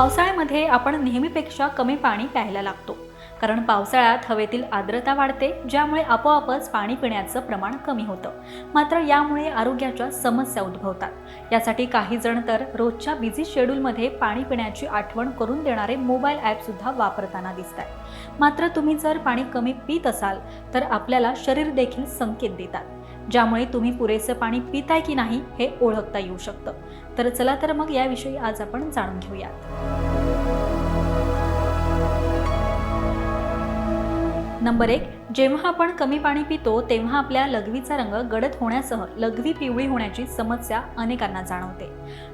पावसाळ्यामध्ये आपण नेहमीपेक्षा कमी पाणी प्यायला लागतो, कारण पावसाळ्यात हवेतील आर्द्रता वाढते, ज्यामुळे आपोआपच पाणी पिण्याचं प्रमाण कमी होतं. मात्र यामुळे आरोग्याच्या समस्या उद्भवतात. यासाठी काही जण तर रोजच्या बिझी शेड्यूलमध्ये पाणी पिण्याची आठवण करून देणारे मोबाईल ॲपसुद्धा वापरताना दिसतात. मात्र तुम्ही जर पाणी कमी पित असाल तर आपल्याला शरीर देखील संकेत देतात, ज्यामुळे तुम्ही पुरेसं पाणी पिताय की नाही हे ओळखता येऊ शकतं. तर चला तर मग याविषयी आज आपण जाणून घेऊयात. नंबर 1. जेव्हा आपण कमी पाणी पितो तेव्हा आपल्या लघवीचा रंग गडद होण्यासह लघवी पिवळी होण्याची समस्या अनेकांना जाणवते.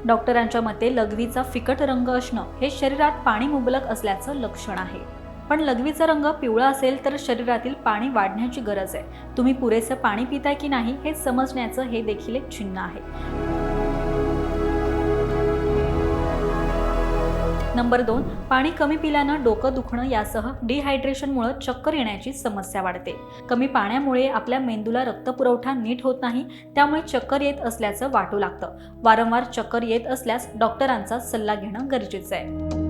डॉक्टरांच्या मते लघवीचा फिकट रंग असणं हे शरीरात पाणी मुबलक असल्याचं लक्षण आहे. पण लघवीचा रंग पिवळा असेल तर शरीरातील पाणी वाढण्याची गरज आहे. तुम्ही पुरेसं पाणी पिताय की नाही हे समजण्याचं हे देखील एक चिन्ह आहे. नंबर 2. पाणी कमी पिल्यानं डोकं दुखणं यासह डिहायड्रेशनमुळे चक्कर येण्याची समस्या वाढते. कमी पाण्यामुळे आपल्या मेंदूला रक्तपुरवठा नीट होत नाही, त्यामुळे चक्कर येत असल्याचं वाटू लागतं. वारंवार चक्कर येत असल्यास डॉक्टरांचा सल्ला घेणं गरजेचं आहे.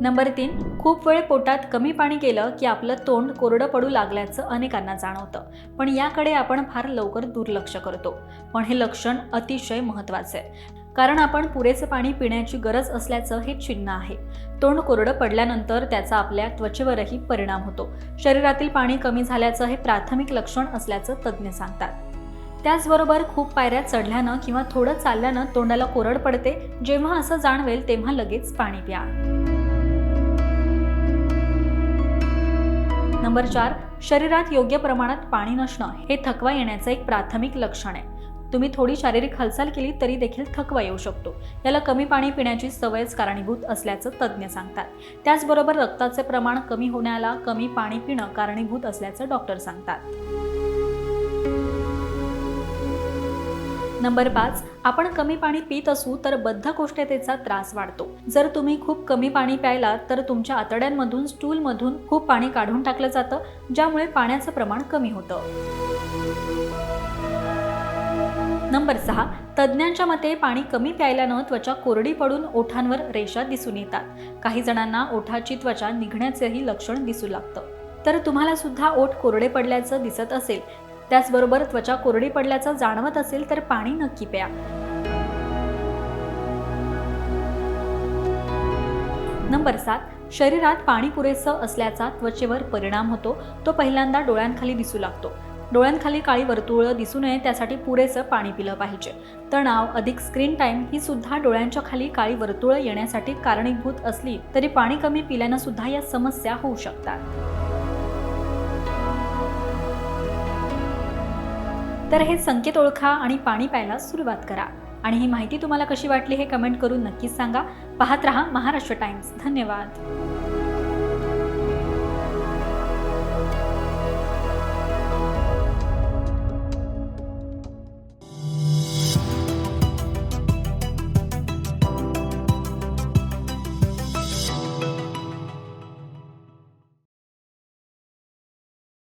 नंबर 3. खूप वेळ पोटात कमी पाणी गेलं की आपलं तोंड कोरडं पडू लागल्याचं अनेकांना जाणवतं, पण याकडे आपण फार लवकर दुर्लक्ष करतो. पण हे लक्षण अतिशय महत्त्वाचं आहे, कारण आपण पुरेसं पाणी पिण्याची गरज असल्याचं हे चिन्ह आहे. तोंड कोरडं पडल्यानंतर त्याचा आपल्या त्वचेवरही परिणाम होतो. शरीरातील पाणी कमी झाल्याचं हे प्राथमिक लक्षण असल्याचं तज्ज्ञ सांगतात. त्याचबरोबर खूप पायऱ्या चढल्यानं किंवा थोडं चालल्यानं तोंडाला कोरड पडते. जेव्हा असं जाणवेल तेव्हा लगेच पाणी प्या. नंबर 4. शरीरात योग्य प्रमाणात पाणी नसणं हे थकवा येण्याचं एक प्राथमिक लक्षण आहे. तुम्ही थोडी शारीरिक हालचाल केली तरी देखील थकवा येऊ शकतो. याला कमी पाणी पिण्याची सवयच कारणीभूत असल्याचं तज्ज्ञ सांगतात. त्याचबरोबर रक्ताचे प्रमाण कमी होण्याला कमी पाणी पिणं कारणीभूत असल्याचं डॉक्टर सांगतात. नंबर 5. आपण कमी पाणी पित असू तर बद्धकोष्ठतेचा त्रास वाढतो. जर तुम्ही खूप कमी पाणी प्यायला तर तुमच्या आतड्यांमधून स्टूलमधून खूप पाणी काढून टाकलं जातं, ज्यामुळे पाण्याचं प्रमाण कमी होतं. नंबर 6. तज्ज्ञांच्या मते पाणी कमी प्यायल्यानं त्वचा कोरडी पडून ओठांवर रेषा दिसून येतात. काही जणांना ओठाची त्वचा निघण्याचेही लक्षण दिसू लागतं. तर तुम्हाला सुद्धा ओठ कोरडे पडल्याचं दिसत असेल, त्याचबरोबर त्वचा कोरडी पडल्याचं जाणवत असेल तर पाणी नक्की प्या. नंबर 7. शरीरात पाणी पुरेसं असल्याचा त्वचेवर परिणाम होतो. तो पहिल्यांदा डोळ्यांखाली दिसू लागतो. डोळ्यांखाली काळी वर्तुळं दिसू नये त्यासाठी पुरेसं पाणी पिलं पाहिजे. तणाव अधिक स्क्रीन टाईम ही सुद्धा डोळ्यांच्या खाली काळी वर्तुळं येण्यासाठी कारणीभूत असली तरी पाणी कमी पिल्यानं सुद्धा या समस्या होऊ शकतात. तर हे संकेत ओळखा आणि पाणी प्यायला सुरुवात करा. आणि ही माहिती तुम्हाला कशी वाटली हे कमेंट करून नक्कीच सांगा. पाहत रहा महाराष्ट्र टाइम्स. धन्यवाद.